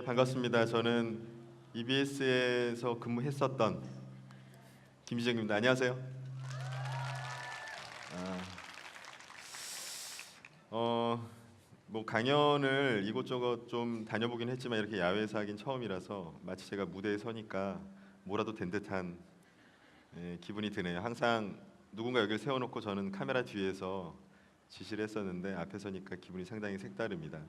반갑습니다. 저는 EBS에서 근무했었던 김희정입니다. 안녕하세요. 뭐 강연을 이곳저곳 좀 다녀보긴 했지만 이렇게 야외에서 하긴 처음이라서 마치 제가 무대에 서니까 뭐라도 된 듯한 기분이 드네요. 항상 누군가 여기를 세워놓고 저는 카메라 뒤에서 지시를 했었는데 앞에 서니까 기분이 상당히 색다릅니다.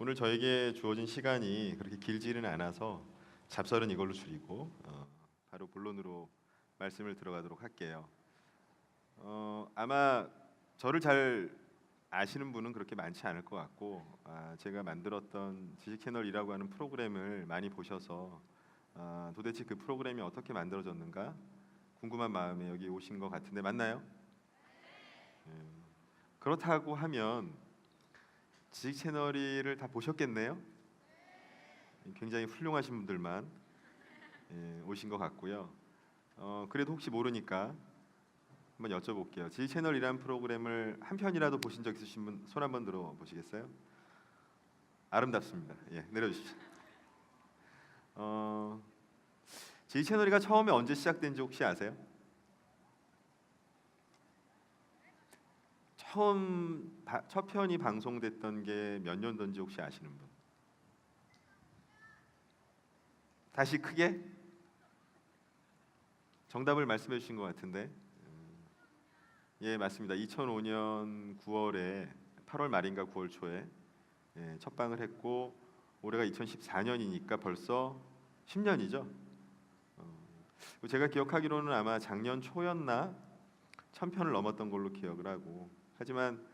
오늘 저에게 주어진 시간이 그렇게 길지는 않아서 잡설은 이걸로 줄이고 바로 본론으로 말씀을 들어가도록 할게요. 아마 저를 잘 아시는 분은 그렇게 많지 않을 것 같고 제가 만들었던 지식 채널이라고 하는 프로그램을 많이 보셔서 도대체 그 프로그램이 어떻게 만들어졌는가 궁금한 마음에 여기 오신 것 같은데 맞나요? 그렇다고 하면 지식 채널을 다 보셨겠네요. 굉장히 훌륭하신 분들만 오신 것 같고요. 그래도 혹시 모르니까 한번 여쭤볼게요. 지식 채널이라는 프로그램을 한 편이라도 보신 적 있으신 분 손 한번 들어 보시겠어요? 아름답습니다. 예, 내려주십시오. 지식 채널이가 처음에 언제 시작된지 혹시 아세요? 첫 편이 방송됐던 게 몇 년도인지 혹시 아시는 분? 다시 크게 정답을 말씀해 주신 것 같은데 예 맞습니다. 2005년 9월에 8월 말인가 9월 초에 첫 방을 했고 올해가 2014년이니까 벌써 10년이죠. 제가 기억하기로는 아마 작년 초였나 1000편을 넘었던 걸로 기억을 하고 하지만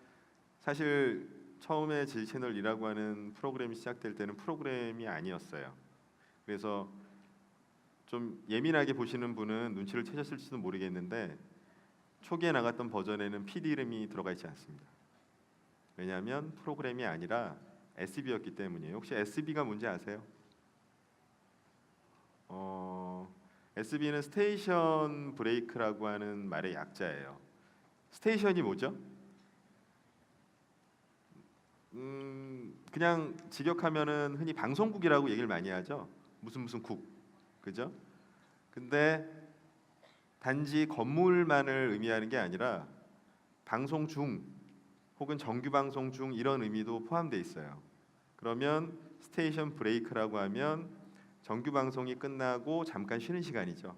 사실 처음에 지 채널이라고 하는 프로그램이 시작될 때는 프로그램이 아니었어요. 그래서 좀 예민하게 보시는 분은 눈치를 채셨을지도 모르겠는데 초기에 나갔던 버전에는 PD 이름이 들어가 있지 않습니다. 왜냐하면 프로그램이 아니라 SB였기 때문이에요. 혹시 SB가 뭔지 아세요? SB는 스테이션 브레이크라고 하는 말의 약자예요. 스테이션이 뭐죠? 그냥 직역하면은 흔히 방송국이라고 얘기를 많이 하죠. 무슨 국, 그죠? 근데 단지 건물만을 의미하는 게 아니라 방송 중 혹은 정규 방송 중 이런 의미도 포함되어 있어요. 그러면 스테이션 브레이크라고 하면 정규 방송이 끝나고 잠깐 쉬는 시간이죠.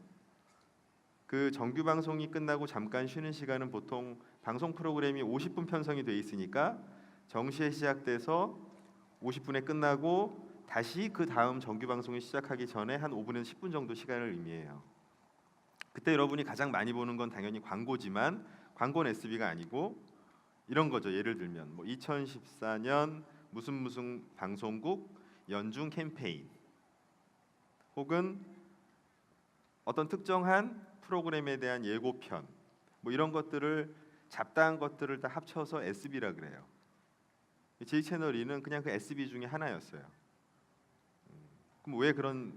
그 정규 방송이 끝나고 잠깐 쉬는 시간은 보통 방송 프로그램이 50분 편성이 돼 있으니까 정시에 시작돼서 50분에 끝나고 다시 그 다음 정규 방송이 시작하기 전에 한 5분에서 10분 정도 시간을 의미해요. 그때 여러분이 가장 많이 보는 건 당연히 광고지만 광고는 SB가 아니고 이런 거죠. 예를 들면 뭐 2014년 무슨 방송국 연중 캠페인 혹은 어떤 특정한 프로그램에 대한 예고편 뭐 이런 것들을 잡다한 것들을 다 합쳐서 SB라 그래요. 제 채널 2는 그냥 그 SB 중에 하나였어요. 그럼 왜 그런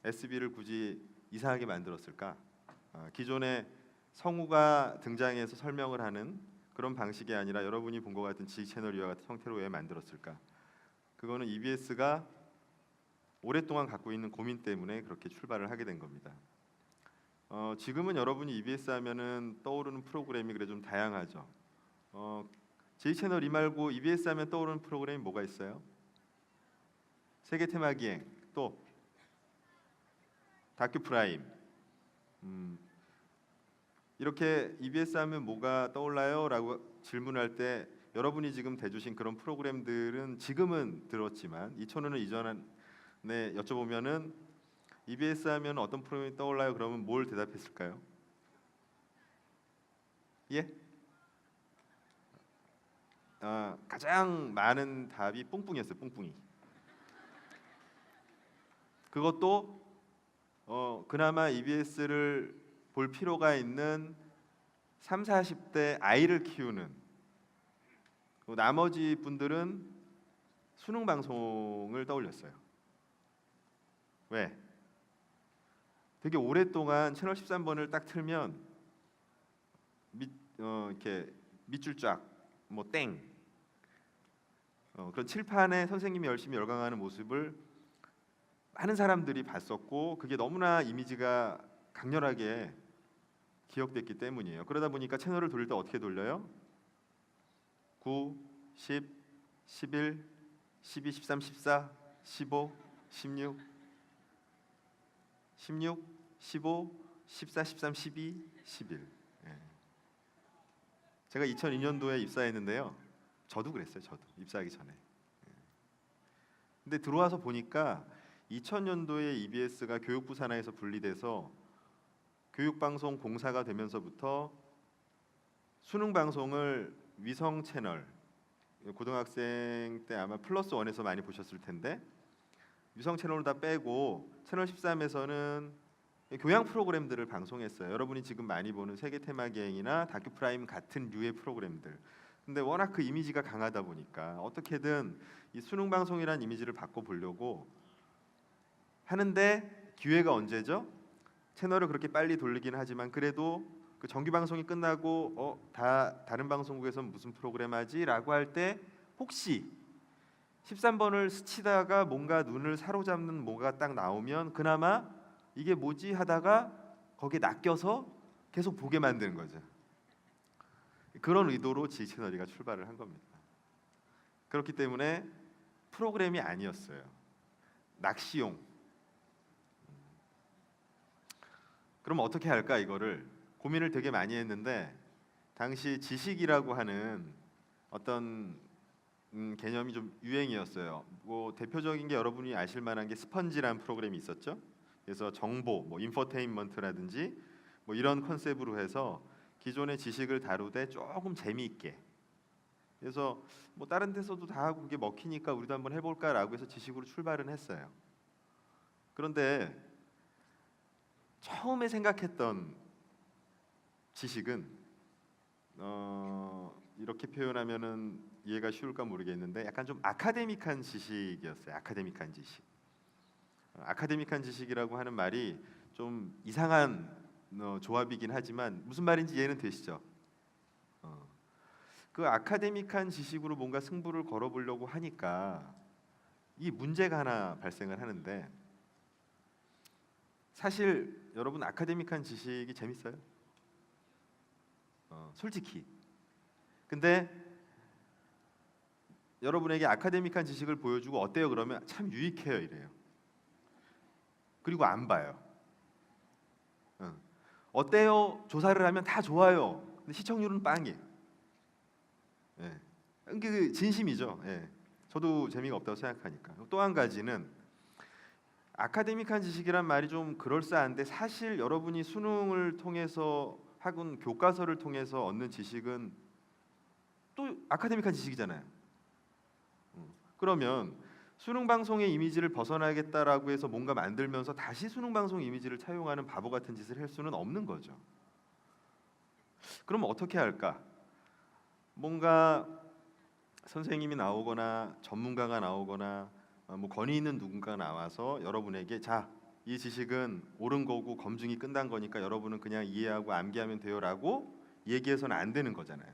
SB를 굳이 이상하게 만들었을까? 기존에 성우가 등장해서 설명을 하는 그런 방식이 아니라 여러분이 본 것 같은 지식 채널 이와 같은 형태로 왜 만들었을까? 그거는 EBS가 오랫동안 갖고 있는 고민 때문에 그렇게 출발을 하게 된 겁니다. 지금은 여러분이 EBS 하면은 떠오르는 프로그램이 그래 좀 다양하죠. 지식 채널 2 말고 EBS 하면 떠오르는 프로그램이 뭐가 있어요? 세계 테마기행 또 다큐 프라임. 이렇게 EBS 하면 뭐가 떠올라요? 라고 질문할 때 여러분이 지금 대주신 그런 프로그램들은 지금은 들었지만 2005년 이전에 여쭤보면은 EBS 하면 어떤 프로그램이 떠올라요? 그러면 뭘 대답했을까요? 예? 가장 많은 답이 뿡뿡이었어요. 뿡뿡이. 그것도 그나마 EBS를 볼 필요가 있는 3, 40대 아이를 키우는 나머지 분들은 수능 방송을 떠올렸어요. 왜? 되게 오랫동안 채널 13번을 딱 틀면 이렇게 밑줄 쫙, 뭐 땡, 그런 칠판에 선생님이 열심히 열광하는 모습을 많은 사람들이 봤었고 그게 너무나 이미지가 강렬하게 기억됐기 때문이에요. 그러다 보니까 채널을 돌릴 때 어떻게 돌려요? 9, 10, 11, 12, 13, 14, 15, 16, 16, 15, 14, 13, 12, 11. 예. 제가 2002년도에 입사했는데요. 저도 그랬어요. 저도 입사하기 전에. 근데 들어와서 보니까 2000년도에 EBS가 교육부 산하에서 분리돼서 교육방송 공사가 되면서부터 수능 방송을 위성 채널, 고등학생 때 아마 플러스 원에서 많이 보셨을 텐데 위성 채널을 다 빼고 채널 13에서는 교양 프로그램들을 방송했어요. 여러분이 지금 많이 보는 세계 테마기행이나 다큐 프라임 같은 류의 프로그램들. 근데 워낙 그 이미지가 강하다 보니까 어떻게든 이 수능 방송이라는 이미지를 바꿔 보려고 하는데 기회가 언제죠? 채널을 그렇게 빨리 돌리긴 하지만 그래도 그 정규 방송이 끝나고 다른 방송국에서는 무슨 프로그램 하지라고 할 때 혹시 13번을 스치다가 뭔가 눈을 사로잡는 뭐가 딱 나오면 그나마 이게 뭐지 하다가 거기에 낚여서 계속 보게 만드는 거죠. 그런 의도로 지채널이가 출발을 한 겁니다. 그렇기 때문에 프로그램이 아니었어요. 낚시용. 그럼 어떻게 할까 이거를 고민을 되게 많이 했는데 당시 지식이라고 하는 어떤 개념이 좀 유행이었어요. 뭐 대표적인 게 여러분이 아실 만한 게 스펀지라는 프로그램이 있었죠. 그래서 정보, 뭐 인포테인먼트라든지 뭐 이런 컨셉으로 해서 기존의 지식을 다루되 조금 재미있게. 그래서 뭐 다른 데서도 다 하고 그게 먹히니까 우리도 한번 해볼까라고 해서 지식으로 출발은 했어요. 그런데 처음에 생각했던 지식은 이렇게 표현하면은 이해가 쉬울까 모르겠는데 약간 좀 아카데믹한 지식이었어요. 아카데믹한 지식. 아카데믹한 지식이라고 하는 말이 좀 이상한 조합이긴 하지만 무슨 말인지 이해는 되시죠? 그 아카데믹한 지식으로 뭔가 승부를 걸어보려고 하니까 이 문제가 하나 발생을 하는데 사실 여러분 아카데믹한 지식이 재밌어요? 솔직히. 근데 여러분에게 아카데믹한 지식을 보여주고 어때요? 그러면 참 유익해요 이래요. 그리고 안 봐요. 어때요? 조사를 하면 다 좋아요. 근데 시청률은 빵이에요. 예. 이게 진심이죠. 예. 저도 재미가 없다고 생각하니까. 또 한 가지는 아카데믹한 지식이란 말이 좀 그럴싸한데 사실 여러분이 수능을 통해서 학원 교과서를 통해서 얻는 지식은 또 아카데믹한 지식이잖아요. 그러면 수능 방송의 이미지를 벗어나겠다라고 해서 뭔가 만들면서 다시 수능 방송 이미지를 차용하는 바보 같은 짓을 할 수는 없는 거죠. 그럼 어떻게 할까? 뭔가 선생님이 나오거나 전문가가 나오거나 뭐 권위 있는 누군가가 나와서 여러분에게 자, 이 지식은 옳은 거고 검증이 끝난 거니까 여러분은 그냥 이해하고 암기하면 돼요라고 얘기해서는 안 되는 거잖아요.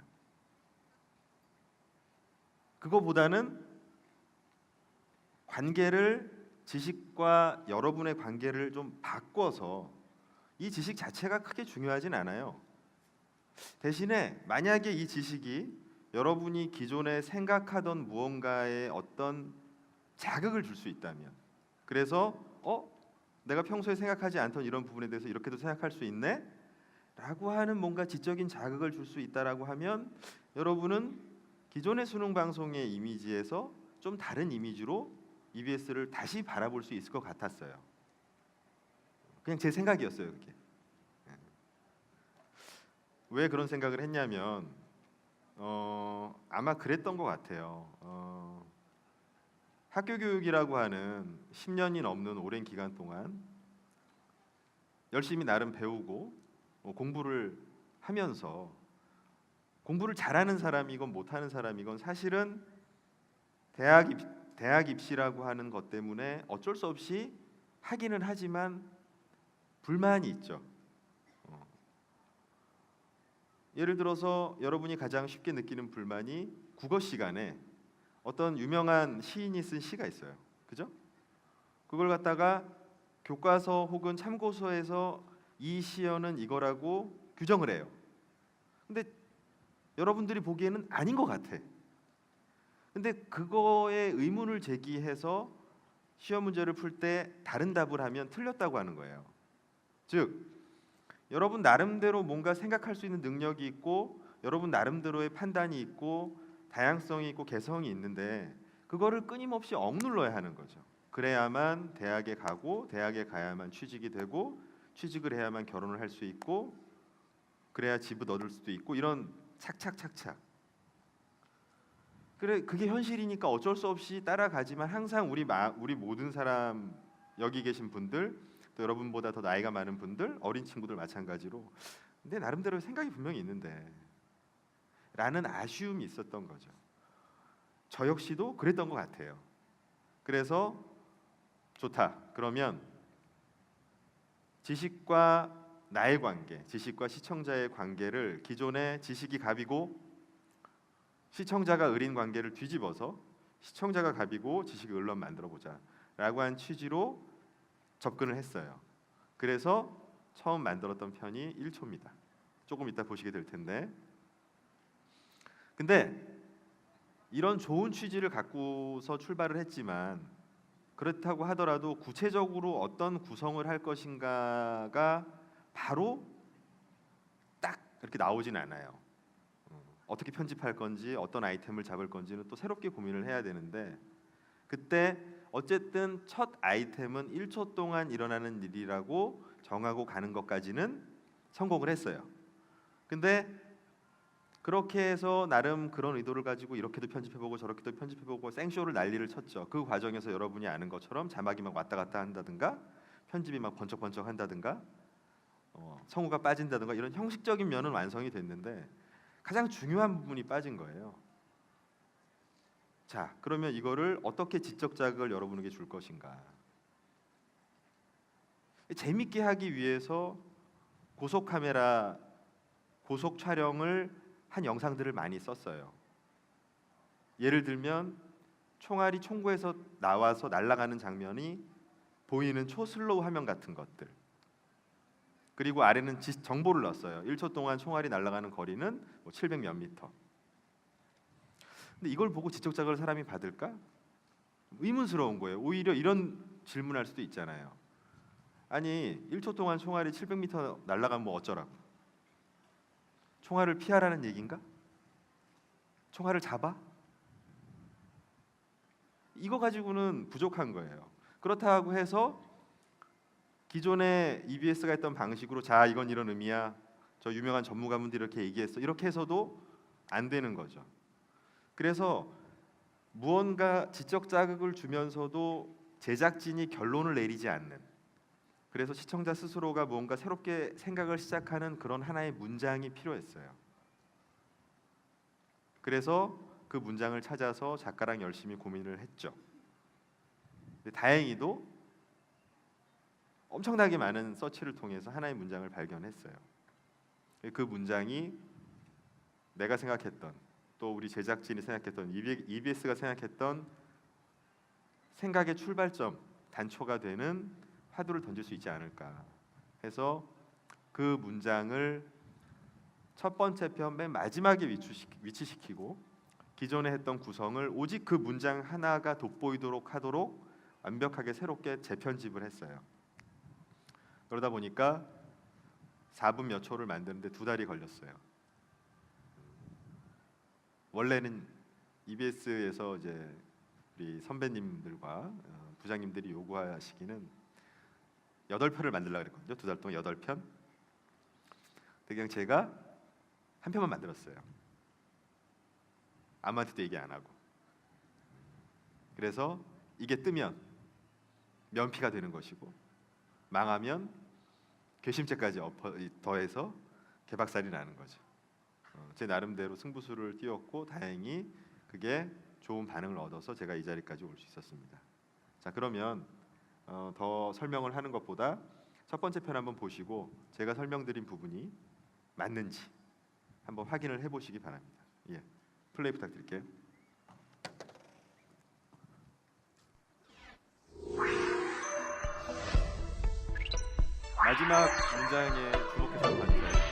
그거보다는 관계를 지식과 여러분의 관계를 좀 바꿔서 이 지식 자체가 크게 중요하진 않아요. 대신에 만약에 이 지식이 여러분이 기존에 생각하던 무언가에 어떤 자극을 줄 수 있다면 그래서 내가 평소에 생각하지 않던 이런 부분에 대해서 이렇게도 생각할 수 있네? 라고 하는 뭔가 지적인 자극을 줄 수 있다라고 하면 여러분은 기존의 수능 방송의 이미지에서 좀 다른 이미지로 EBS를 다시 바라볼 수 있을 것 같았어요. 그냥 제 생각이었어요, 그게. 왜 그런 생각을 했냐면 아마 그랬던 것 같아요. 학교 교육이라고 하는 10년이 넘는 오랜 기간 동안 열심히 나름 배우고 공부를 하면서 공부를 잘하는 사람이건 못하는 사람이건 사실은 대학 입시라고 하는 것 때문에 어쩔 수 없이 하기는 하지만 불만이 있죠. 예를 들어서 여러분이 가장 쉽게 느끼는 불만이 국어 시간에 어떤 유명한 시인이 쓴 시가 있어요. 그죠? 그걸 갖다가 교과서 혹은 참고서에서 이 시어는 이거라고 규정을 해요. 근데 여러분들이 보기에는 아닌 것 같아. 근데 그거에 의문을 제기해서 시험 문제를 풀 때 다른 답을 하면 틀렸다고 하는 거예요. 즉, 여러분 나름대로 뭔가 생각할 수 있는 능력이 있고 여러분 나름대로의 판단이 있고 다양성이 있고 개성이 있는데 그거를 끊임없이 억눌러야 하는 거죠. 그래야만 대학에 가고 대학에 가야만 취직이 되고 취직을 해야만 결혼을 할 수 있고 그래야 집을 얻을 수도 있고 이런 착착착착. 그래 그게 현실이니까 어쩔 수 없이 따라가지만 항상 우리 모든 사람 여기 계신 분들 또 여러분보다 더 나이가 많은 분들 어린 친구들 마찬가지로 근데 나름대로 생각이 분명히 있는데 라는 아쉬움이 있었던 거죠. 저 역시도 그랬던 것 같아요. 그래서 좋다. 그러면 지식과 나의 관계, 지식과 시청자의 관계를 기존의 지식이 갑이고 시청자가 을인 관계를 뒤집어서 시청자가 갑이고 지식이 을로 만들어 보자라고 한 취지로 접근을 했어요. 그래서 처음 만들었던 편이 1초입니다. 조금 이따 보시게 될 텐데. 근데 이런 좋은 취지를 갖고서 출발을 했지만 그렇다고 하더라도 구체적으로 어떤 구성을 할 것인가가 바로 딱 이렇게 나오진 않아요. 어떻게 편집할 건지 어떤 아이템을 잡을 건지는 또 새롭게 고민을 해야 되는데 그때 어쨌든 첫 아이템은 1초 동안 일어나는 일이라고 정하고 가는 것까지는 성공을 했어요. 근데 그렇게 해서 나름 그런 의도를 가지고 이렇게도 편집해보고 저렇게도 편집해보고 생쇼를 난리를 쳤죠. 그 과정에서 여러분이 아는 것처럼 자막이 막 왔다 갔다 한다든가 편집이 막 번쩍번쩍 한다든가 성우가 빠진다든가 이런 형식적인 면은 완성이 됐는데 가장 중요한 부분이 빠진 거예요. 자, 그러면 이거를 어떻게 지적 자극을 여러분에게 줄 것인가? 재밌게 하기 위해서 고속 카메라, 고속 촬영을 한 영상들을 많이 썼어요. 예를 들면 총알이 총구에서 나와서 날아가는 장면이 보이는 초슬로우 화면 같은 것들. 그리고 아래는 정보를 넣었어요. 1초 동안 총알이 날아가는 거리는 700 몇 미터. 근데 이걸 보고 지적 자극을 사람이 받을까? 의문스러운 거예요. 오히려 이런 질문할 수도 있잖아요. 아니 1초 동안 총알이 700m 날아가면 뭐 어쩌라고? 총알을 피하라는 얘기인가? 총알을 잡아? 이거 가지고는 부족한 거예요. 그렇다고 해서 기존에 EBS가 했던 방식으로 자 이건 이런 의미야. 저 유명한 전문가분들이 이렇게 얘기했어. 이렇게 해서도 안 되는 거죠. 그래서 무언가 지적 자극을 주면서도 제작진이 결론을 내리지 않는 그래서 시청자 스스로가 무언가 새롭게 생각을 시작하는 그런 하나의 문장이 필요했어요. 그래서 그 문장을 찾아서 작가랑 열심히 고민을 했죠. 근데 다행히도 엄청나게 많은 서치를 통해서 하나의 문장을 발견했어요. 그 문장이 내가 생각했던 또 우리 제작진이 생각했던 EBS가 생각했던 생각의 출발점 단초가 되는 화두를 던질 수 있지 않을까 해서 그 문장을 첫 번째 편 맨 마지막에 위치시키고 기존에 했던 구성을 오직 그 문장 하나가 돋보이도록 하도록 완벽하게 새롭게 재편집을 했어요. 그러다 보니까 4분 몇 초를 만드는데 2달이 걸렸어요. 원래는 EBS에서 이제 우리 선배님들과 부장님들이 요구하시기는 8편을 만들려고 그랬거든요. 2달 동안 8편. 그냥 제가 한 편만 만들었어요. 아무한테도 얘기 안 하고. 그래서 이게 뜨면 면피가 되는 것이고 망하면 괘씸죄까지 더해서 개박살이 나는 거죠. 제 나름대로 승부수를 띄웠고 다행히 그게 좋은 반응을 얻어서 제가 이 자리까지 올 수 있었습니다. 자, 그러면 더 설명을 하는 것보다 첫 번째 편 한번 보시고 제가 설명드린 부분이 맞는지 한번 확인을 해보시기 바랍니다. 예, 플레이 부탁드릴게요. 마지막 문장에 주목해서 봐주세요.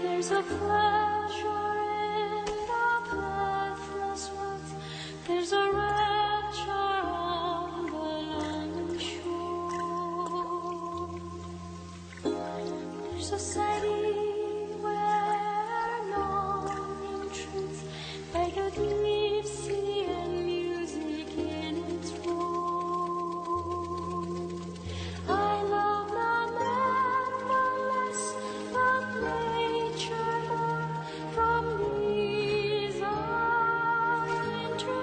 There's a pleasure in the pathless woods. There's a rapture on the lonely shore. There's a city where known in truth by the deep sea and music in its roar. I love not man the less, but nature more. From these interviews,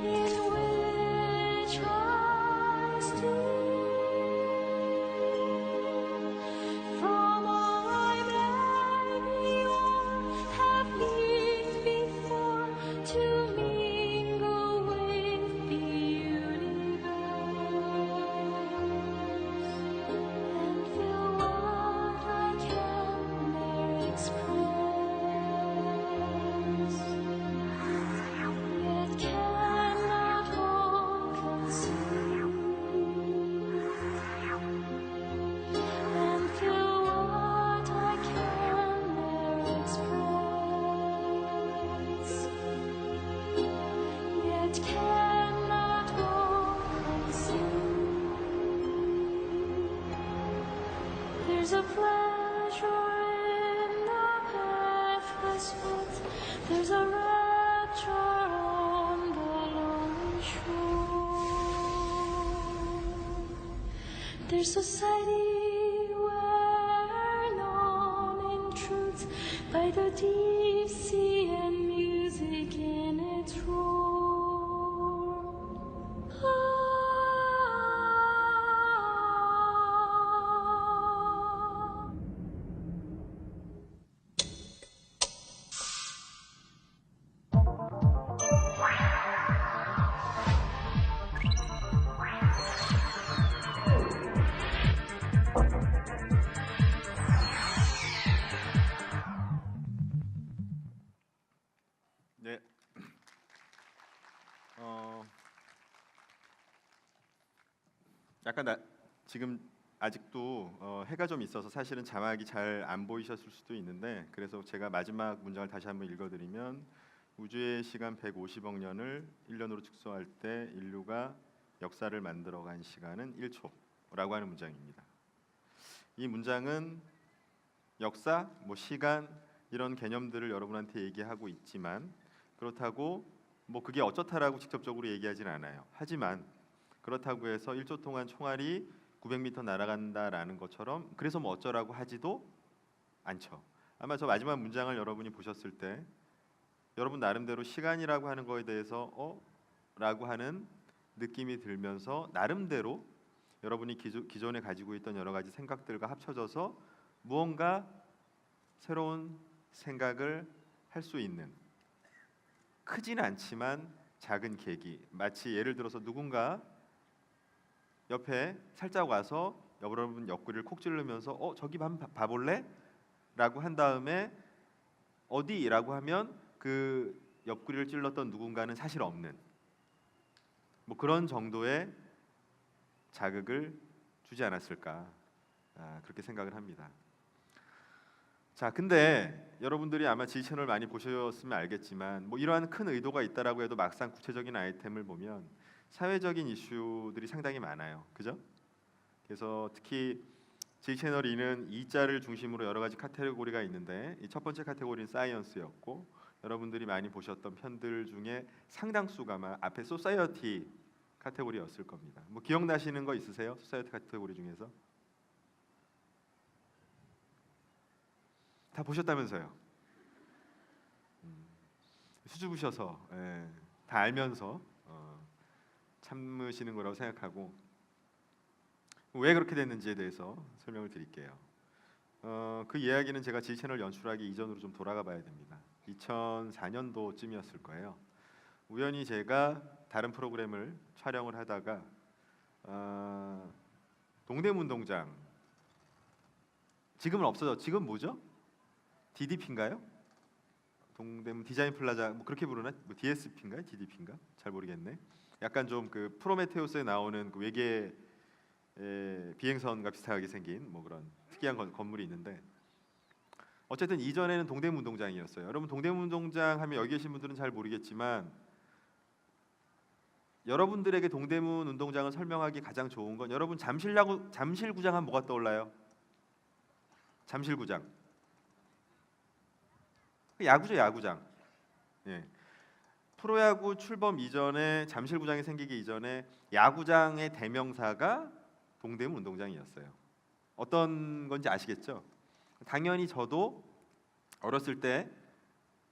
in which I steal from all I maybe or have lived before to mingle with the universe and feel what I can there express, yet cannot all conceive, and feel what I can there express, yet cannot all conceive. There's a pleasure in the pathless woods. There's a rapture on the lonely shore. There's society where known in truth by the deep sea and music in its roar. 네. 약간 지금 아직도 해가 좀 있어서 사실은 자막이 잘 안 보이셨을 수도 있는데, 그래서 제가 마지막 문장을 다시 한번 읽어드리면, 우주의 시간 150억 년을 1년으로 축소할 때 인류가 역사를 만들어간 시간은 1초라고 하는 문장입니다. 이 문장은 역사, 시간 이런 개념들을 여러분한테 얘기하고 있지만, 그렇다고 그게 어쩌다라고 직접적으로 얘기하진 않아요. 하지만 그렇다고 해서 1초 동안 총알이 900m 날아간다라는 것처럼 그래서 어쩌라고 하지도 않죠. 아마 저 마지막 문장을 여러분이 보셨을 때 여러분 나름대로 시간이라고 하는 거에 대해서 라고 하는 느낌이 들면서 나름대로 여러분이 기존에 가지고 있던 여러 가지 생각들과 합쳐져서 무언가 새로운 생각을 할 수 있는 크지는 않지만 작은 계기. 마치 예를 들어서 누군가 옆에 살짝 와서 여러분 옆구리를 콕 찌르면서 저기 한번 봐볼래? 라고 한 다음에 어디라고 하면 그 옆구리를 찔렀던 누군가는 사실 없는 뭐 그런 정도의 자극을 주지 않았을까 그렇게 생각을 합니다. 자, 근데 여러분들이 아마 지 채널 많이 보셨으면 알겠지만 뭐 이러한 큰 의도가 있다라고 해도 막상 구체적인 아이템을 보면 사회적인 이슈들이 상당히 많아요. 그죠? 그래서 특히 지 채널 2는 2자를 중심으로 여러 가지 카테고리가 있는데 이 첫 번째 카테고리는 사이언스였고 여러분들이 많이 보셨던 편들 중에 상당수가 아마 앞에 소사이어티 카테고리였을 겁니다. 뭐 기억나시는 거 있으세요? 소사이어티 카테고리 중에서? 다 보셨다면서요? 수줍으셔서 다 알면서 참으시는 거라고 생각하고 왜 그렇게 됐는지에 대해서 설명을 드릴게요. 그 이야기는 제가 지 채널 연출하기 이전으로 좀 돌아가 봐야 됩니다. 2004년도쯤이었을 거예요. 우연히 제가 다른 프로그램을 촬영을 하다가 동대문운동장 지금은 없어져. 지금 뭐죠? DDP인가요? 동대문 디자인 플라자 뭐 그렇게 부르나? 뭐 DSP인가요? DDP인가? 잘 모르겠네. 약간 좀 그 프로메테우스에 나오는 그 외계 비행선과 비슷하게 생긴 뭐 그런 특이한 건물이 있는데 어쨌든 이전에는 동대문운동장이었어요. 여러분 동대문운동장 하면 여기 계신 분들은 잘 모르겠지만 여러분들에게 동대문운동장을 설명하기 가장 좋은 건 여러분 잠실구장 하면 뭐가 떠올라요? 잠실구장. 야구죠, 야구장. 예. 프로야구 출범 이전에 잠실구장이 생기기 이전에 야구장의 대명사가 동대문 운동장이었어요. 어떤 건지 아시겠죠? 당연히 저도 어렸을 때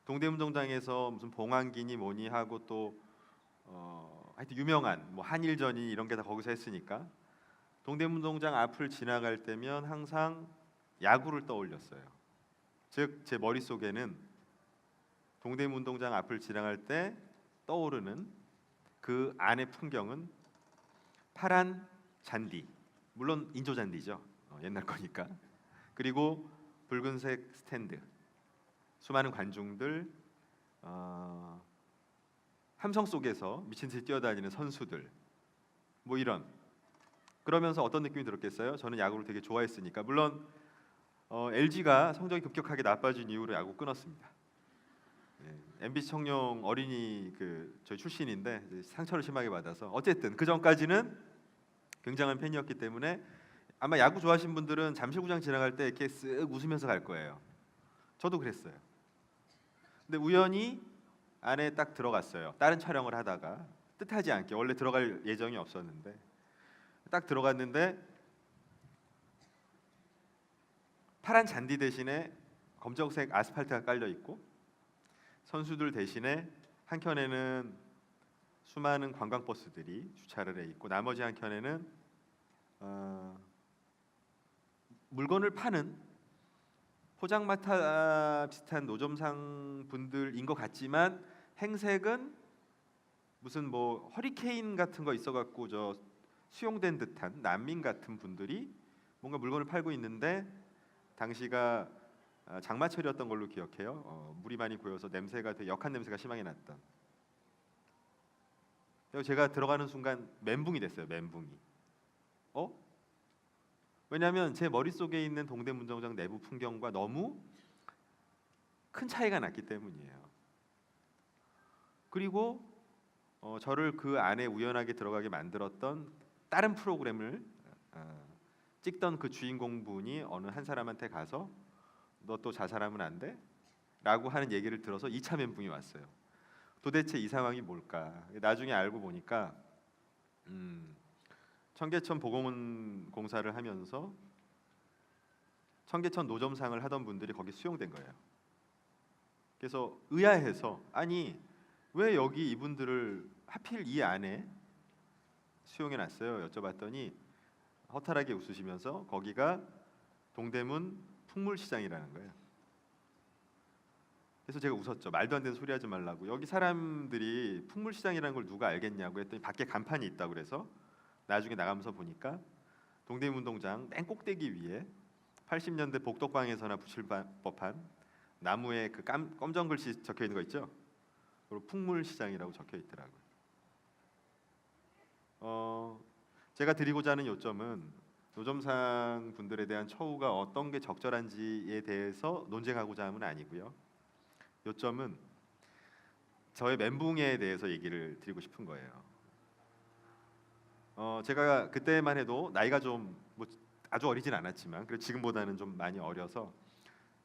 동대문 운동장에서 무슨 봉황기니 뭐니 하고 또 하여튼 유명한 뭐 한일전이 이런 게 다 거기서 했으니까 동대문 운동장 앞을 지나갈 때면 항상 야구를 떠올렸어요. 즉 제 머릿속에는 동대문 운동장 앞을 지나갈 때 떠오르는 그 안의 풍경은 파란 잔디, 물론 인조 잔디죠. 옛날 거니까. 그리고 붉은색 스탠드, 수많은 관중들, 함성 속에서 미친 듯이 뛰어다니는 선수들, 뭐 이런. 그러면서 어떤 느낌이 들었겠어요? 저는 야구를 되게 좋아했으니까. 물론 LG가 성적이 급격하게 나빠진 이후로 야구 끊었습니다. MBC 청룡 어린이 저희 출신인데 상처를 심하게 받아서 어쨌든 그 전까지는 굉장한 팬이었기 때문에 아마 야구 좋아하시는 분들은 잠실구장 지나갈 때 이렇게 쓱 웃으면서 갈 거예요. 저도 그랬어요. 근데 우연히 안에 딱 들어갔어요. 다른 촬영을 하다가 뜻하지 않게 원래 들어갈 예정이 없었는데 딱 들어갔는데 파란 잔디 대신에 검정색 아스팔트가 깔려 있고 선수들 대신에 한켠에는 수많은 관광버스들이 주차를 해 있고 나머지 한켠에는 물건을 파는 포장마차 비슷한 노점상 분들인 것 같지만 행색은 무슨 뭐 허리케인 같은 거 있어갖고 저 수용된 듯한 난민 같은 분들이 뭔가 물건을 팔고 있는데 당시가 장마철이었던 걸로 기억해요. 물이 많이 고여서 냄새가 되게 역한 냄새가 심하게 났던. 그리고 제가 들어가는 순간 멘붕이 됐어요. 멘붕이. 왜냐하면 제 머릿속에 있는 동대문 운동장 내부 풍경과 너무 큰 차이가 났기 때문이에요. 그리고 저를 그 안에 우연하게 들어가게 만들었던 다른 프로그램을 찍던 그 주인공분이 어느 한 사람한테 가서 너 또 자살하면 안 돼? 라고 하는 얘기를 들어서 2차 멘붕이 왔어요. 도대체 이 상황이 뭘까? 나중에 알고 보니까 청계천 보공원 공사를 하면서 청계천 노점상을 하던 분들이 거기 수용된 거예요. 그래서 의아해서 아니 왜 여기 이분들을 하필 이 안에 수용해 놨어요? 여쭤봤더니 허탈하게 웃으시면서 거기가 동대문 풍물시장이라는 거예요. 그래서 제가 웃었죠. 말도 안 되는 소리 하지 말라고. 여기 사람들이 풍물시장이라는 걸 누가 알겠냐고 했더니 밖에 간판이 있다고 그래서 나중에 나가면서 보니까 동대문 운동장 맨 꼭대기 위에 80년대 복덕방에서나 붙일 법한 나무에 그 검정 글씨 적혀 있는 거 있죠? 그리고 풍물시장이라고 적혀 있더라고요. 제가 드리고자 하는 요점은 노점상 분들에 대한 처우가 어떤 게 적절한지에 대해서 논쟁하고자 함은 아니고요. 요점은 저의 멘붕에 대해서 얘기를 드리고 싶은 거예요. 제가 그때만 해도 나이가 좀 뭐 아주 어리진 않았지만 그래도 지금보다는 좀 많이 어려서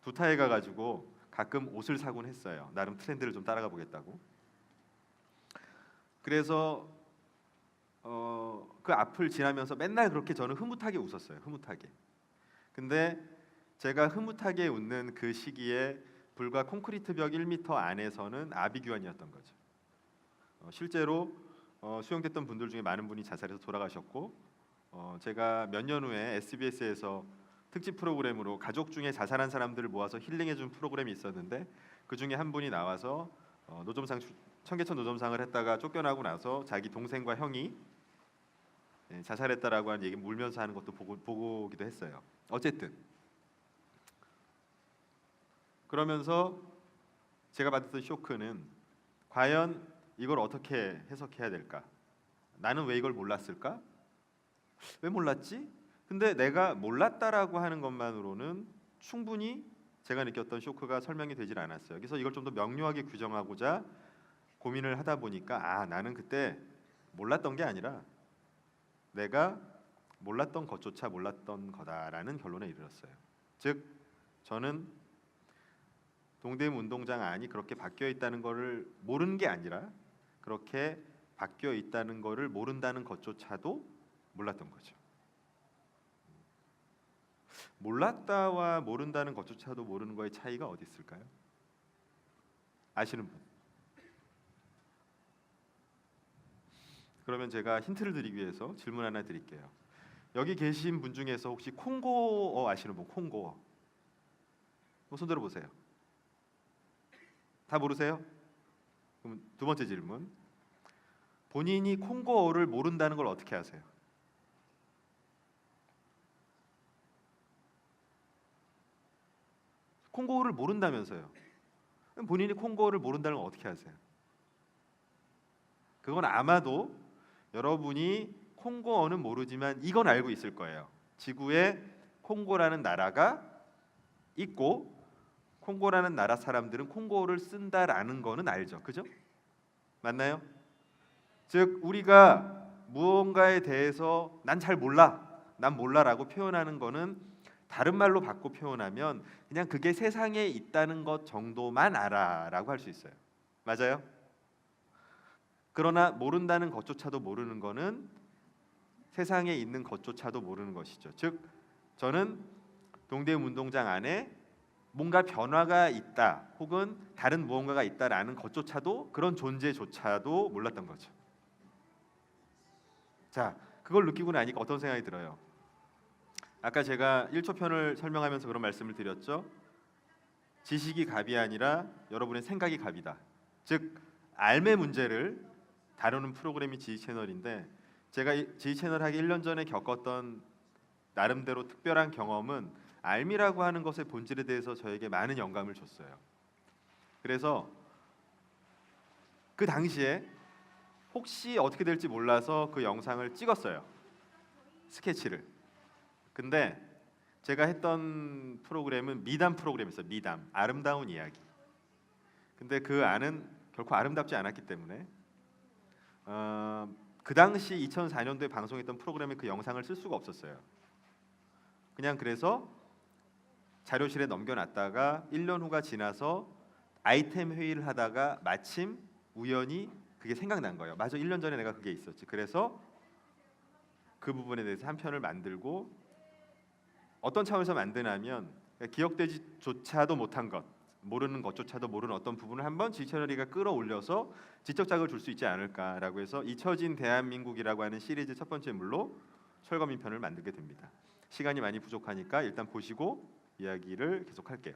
두타에 가가지고 가끔 옷을 사곤 했어요. 나름 트렌드를 좀 따라가 보겠다고. 그래서 그 앞을 지나면서 맨날 그렇게 저는 흐뭇하게 웃었어요. 흐뭇하게. 근데 제가 흐뭇하게 웃는 그 시기에 불과 콘크리트 벽 1m 안에서는 아비규환이었던 거죠. 실제로 수용됐던 분들 중에 많은 분이 자살해서 돌아가셨고, 제가 몇 년 후에 SBS에서 특집 프로그램으로 가족 중에 자살한 사람들을 모아서 힐링해준 프로그램이 있었는데 그 중에 한 분이 나와서 노점상 청계천 노점상을 했다가 쫓겨나고 나서 자기 동생과 형이 자살했다라고 하는 얘기 울면서 하는 것도 보고기도 했어요. 어쨌든 그러면서 제가 받았던 쇼크는 과연 이걸 어떻게 해석해야 될까? 나는 왜 이걸 몰랐을까? 왜 몰랐지? 근데 내가 몰랐다라고 하는 것만으로는 충분히 제가 느꼈던 쇼크가 설명이 되질 않았어요. 그래서 이걸 좀 더 명료하게 규정하고자 고민을 하다 보니까 나는 그때 몰랐던 게 아니라 내가 몰랐던 것조차 몰랐던 거다라는 결론에 이르렀어요. 즉 저는 동대문 운동장 안이 그렇게 바뀌어 있다는 것을 모르는 게 아니라 그렇게 바뀌어 있다는 것을 모른다는 것조차도 몰랐던 거죠. 몰랐다와 모른다는 것조차도 모르는 거의 차이가 어디 있을까요? 아시는 분? 그러면 제가 힌트를 드리기 위해서 질문 하나 드릴게요. 여기 계신 분 중에서 혹시 콩고어 아시는 분? 콩고어. 손 들어 보세요. 다 모르세요? 그럼 두 번째 질문. 본인이 콩고어를 모른다는 걸 어떻게 아세요? 콩고어를 모른다면서요. 본인이 콩고어를 모른다는 걸 어떻게 아세요? 그건 아마도 여러분이 콩고어는 모르지만 이건 알고 있을 거예요. 지구에 콩고라는 나라가 있고 콩고라는 나라 사람들은 콩고어를 쓴다라는 거는 알죠. 그죠? 맞나요? 즉 우리가 무언가에 대해서 난 잘 몰라, 난 몰라라고 표현하는 거는 다른 말로 바꿔 표현하면 그냥 그게 세상에 있다는 것 정도만 알아라고 할 수 있어요. 맞아요? 그러나 모른다는 것조차도 모르는 거는 세상에 있는 것조차도 모르는 것이죠. 즉 저는 동대문 운동장 안에 뭔가 변화가 있다 혹은 다른 무언가가 있다라는 것조차도 그런 존재조차도 몰랐던 거죠. 자, 그걸 느끼고 나니까 어떤 생각이 들어요? 아까 제가 1초 편을 설명하면서 그런 말씀을 드렸죠. 지식이 갑이 아니라 여러분의 생각이 갑이다. 즉 알매 문제를 다루는 프로그램이 지희 채널인데 제가 지희 채널 하기 1년 전에 겪었던 나름대로 특별한 경험은 알미라고 하는 것의 본질에 대해서 저에게 많은 영감을 줬어요. 그래서 그 당시에 혹시 어떻게 될지 몰라서 그 영상을 찍었어요. 스케치를. 근데 제가 했던 프로그램은 미담 프로그램이었어요. 미담, 아름다운 이야기. 근데 그 안은 결코 아름답지 않았기 때문에 그 당시 2004년도에 방송했던 프로그램에 그 영상을 쓸 수가 없었어요. 그냥 그래서 자료실에 넘겨놨다가 1년 후가 지나서 아이템 회의를 하다가 마침 우연히 그게 생각난 거예요. 맞아, 1년 전에 내가 그게 있었지. 그래서 그 부분에 대해서 한 편을 만들고 어떤 차원에서 만드냐면 기억되지조차도 못한 것, 모르는 것조차도 모르는 어떤 부분을 한번 지희 채널이가 끌어올려서 지적 자극을 줄 수 있지 않을까라고 해서 잊혀진 대한민국이라고 하는 시리즈 첫 번째 물로 철거민 편을 만들게 됩니다. 시간이 많이 부족하니까 일단 보시고 이야기를 계속할게요.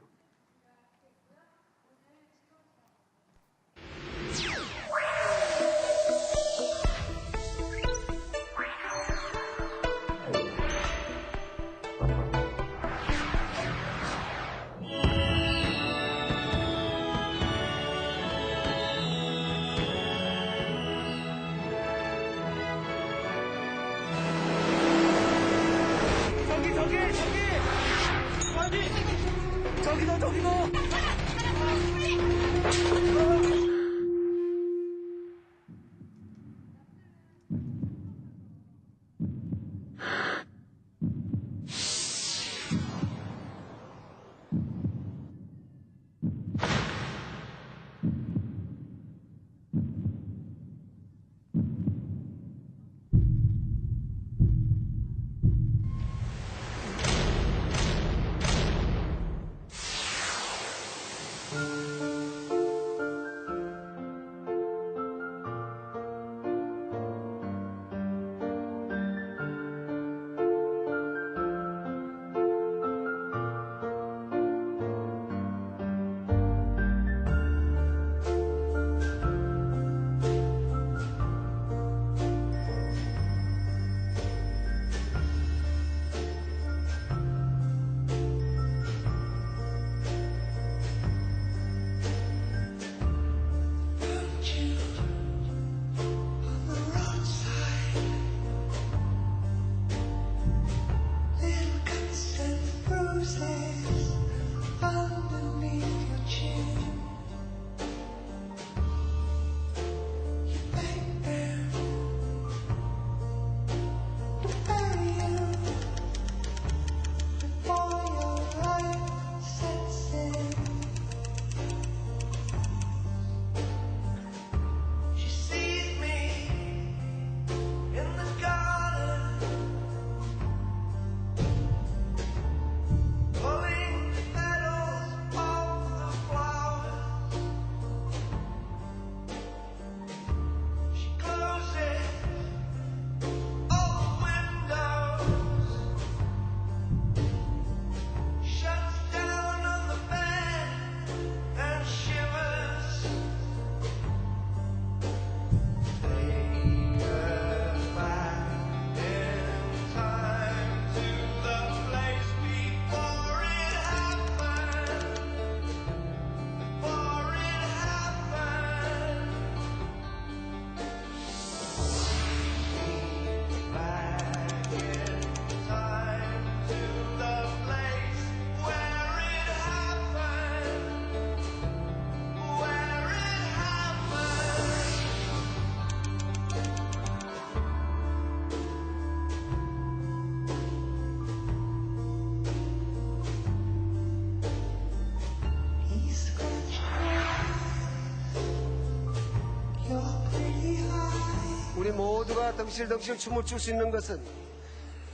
우리 모두가 덩실덩실 춤을 출 수 있는 것은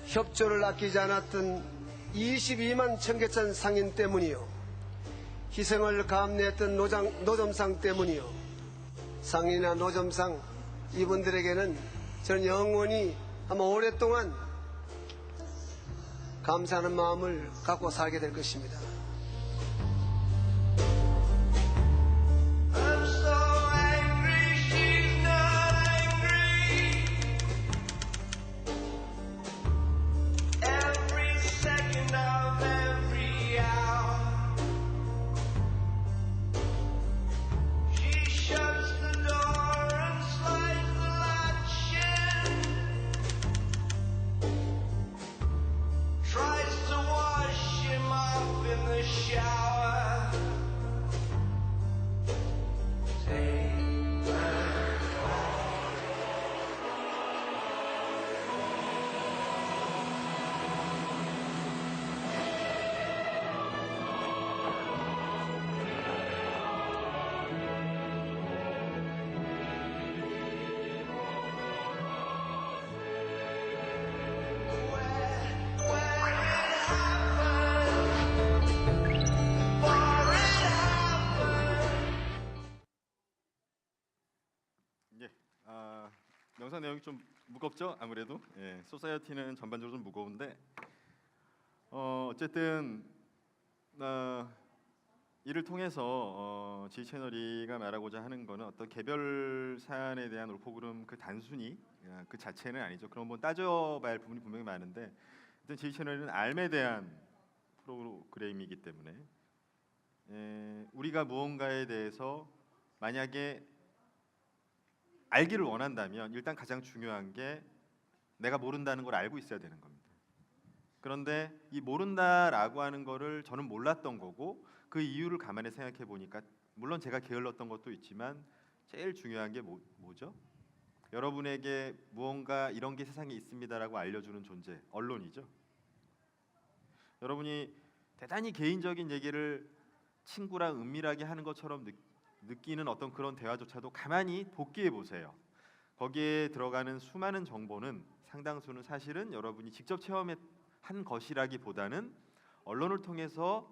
협조를 아끼지 않았던 22만 청계천 상인 때문이요, 희생을 감내했던 노점상 때문이요. 상인이나 노점상 이분들에게는 저는 영원히 아마 오랫동안 감사하는 마음을 갖고 살게 될 것입니다. 영상 내용이 좀 무겁죠? 아무래도 소사이어티는 전반적으로 좀 무거운데 어쨌든 이를 통해서 지지 채널이가 말하고자 하는 거는 어떤 개별 사안에 대한 옳고 그름 그 단순히 그 자체는 아니죠. 그런 건 따져봐야 할 부분이 분명히 많은데 일단 지지 채널은 알에 대한 프로그램이기 때문에 우리가 무언가에 대해서 만약에 알기를 원한다면 일단 가장 중요한 게 내가 모른다는 걸 알고 있어야 되는 겁니다. 그런데 이 모른다라고 하는 거를 저는 몰랐던 거고 그 이유를 가만히 생각해 보니까 물론 제가 게을렀던 것도 있지만 제일 중요한 게 뭐죠? 여러분에게 무언가 이런 게 세상에 있습니다라고 알려주는 존재, 언론이죠. 여러분이 대단히 개인적인 얘기를 친구랑 은밀하게 하는 것처럼 느끼는 어떤 그런 대화조차도 가만히 복귀해 보세요. 거기에 들어가는 수많은 정보는 상당수는 사실은 여러분이 직접 체험한 것이라기보다는 언론을 통해서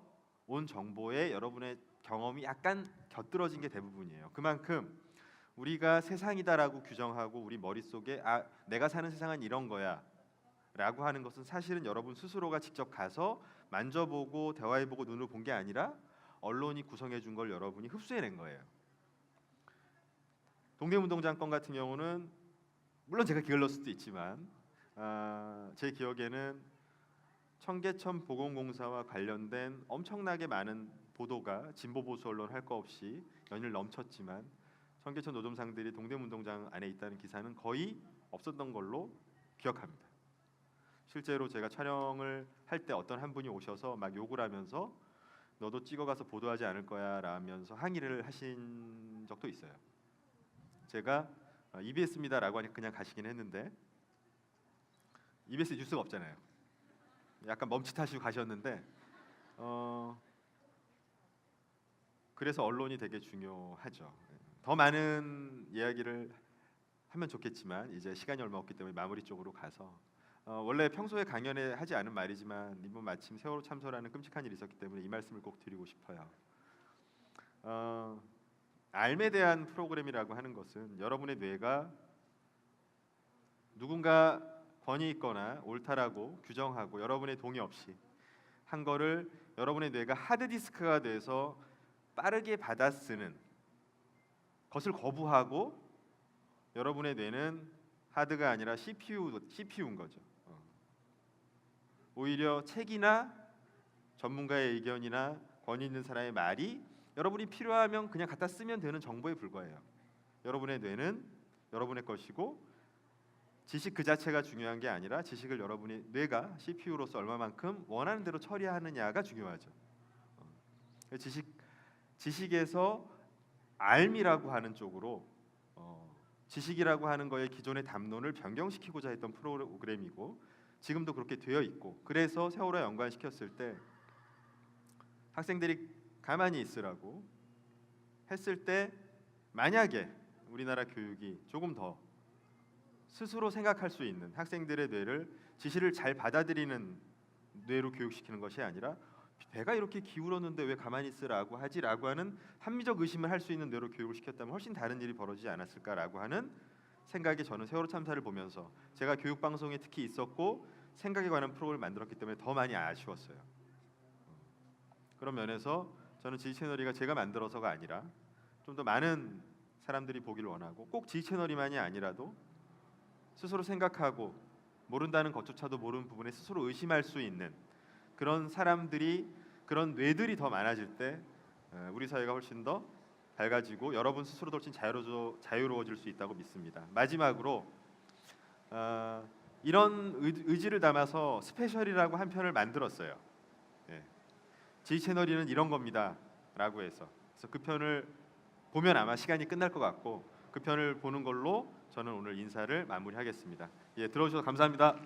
온 정보에 여러분의 경험이 약간 곁들어진 게 대부분이에요. 그만큼 우리가 세상이다라고 규정하고 우리 머릿속에 내가 사는 세상은 이런 거야 라고 하는 것은 사실은 여러분 스스로가 직접 가서 만져보고 대화해보고 눈으로 본 게 아니라 언론이 구성해 준 걸 여러분이 흡수해낸 거예요. 동대문동장 건 같은 경우는 물론 제가 게을렀을 수도 있지만 제 기억에는 청계천 보건공사와 관련된 엄청나게 많은 보도가 진보 보수 언론 할 거 없이 연일 넘쳤지만 청계천 노점상들이 동대문동장 안에 있다는 기사는 거의 없었던 걸로 기억합니다. 실제로 제가 촬영을 할 때 어떤 한 분이 오셔서 막 욕을 하면서 너도 찍어가서 보도하지 않을 거야 라면서 항의를 하신 적도 있어요. 제가 EBS입니다라고 하니까 그냥 가시긴 했는데 EBS 뉴스가 없잖아요. 약간 멈칫하시고 가셨는데 그래서 언론이 되게 중요하죠. 더 많은 이야기를 하면 좋겠지만 이제 시간이 얼마 없기 때문에 마무리 쪽으로 가서 원래 평소에 강연에 하지 않은 말이지만 이번 마침 세월호 참사라는 끔찍한 일이 있었기 때문에 이 말씀을 꼭 드리고 싶어요. 알에 대한 프로그램이라고 하는 것은 여러분의 뇌가 누군가 권위 있거나 옳다라고 규정하고 여러분의 동의 없이 한 거를 여러분의 뇌가 하드디스크가 돼서 빠르게 받아쓰는 것을 거부하고 여러분의 뇌는 하드가 아니라 CPU인 거죠. 오히려 책이나 전문가의 의견이나 권위 있는 사람의 말이 여러분이 필요하면 그냥 갖다 쓰면 되는 정보에 불과해요. 여러분의 뇌는 여러분의 것이고 지식 그 자체가 중요한 게 아니라 지식을 여러분의 뇌가 CPU로서 얼마만큼 원하는 대로 처리하느냐가 중요하죠. 지식에서 알미라고 하는 쪽으로 지식이라고 하는 거의 기존의 담론을 변경시키고자 했던 프로그램이고 지금도 그렇게 되어 있고 그래서 세월호 연관시켰을 때 학생들이 가만히 있으라고 했을 때 만약에 우리나라 교육이 조금 더 스스로 생각할 수 있는 학생들의 뇌를 지시를 잘 받아들이는 뇌로 교육시키는 것이 아니라 배가 이렇게 기울었는데 왜 가만히 있으라고 하지라고 하는 합리적 의심을 할 수 있는 뇌로 교육을 시켰다면 훨씬 다른 일이 벌어지지 않았을까라고 하는 생각이 저는 세월호 참사를 보면서 제가 교육 방송에 특히 있었고 생각에 관한 프로그램을 만들었기 때문에 더 많이 아쉬웠어요. 그런 면에서 저는 지지 채널이가 제가 만들어서가 아니라 좀 더 많은 사람들이 보기를 원하고 꼭 지지 채널이만이 아니라도 스스로 생각하고 모른다는 것조차도 모르는 부분에 스스로 의심할 수 있는 그런 사람들이 그런 뇌들이 더 많아질 때 우리 사회가 훨씬 더 밝아지고 여러분 스스로도 훨씬 자유로워질 수 있다고 믿습니다. 마지막으로 이런 의지를 담아서 스페셜이라고 한 편을 만들었어요. 지지 채널이는 이런 겁니다라고 해서 그래서 그 편을 보면 아마 시간이 끝날 것 같고 그 편을 보는 걸로 저는 오늘 인사를 마무리하겠습니다. 들어주셔서 감사합니다.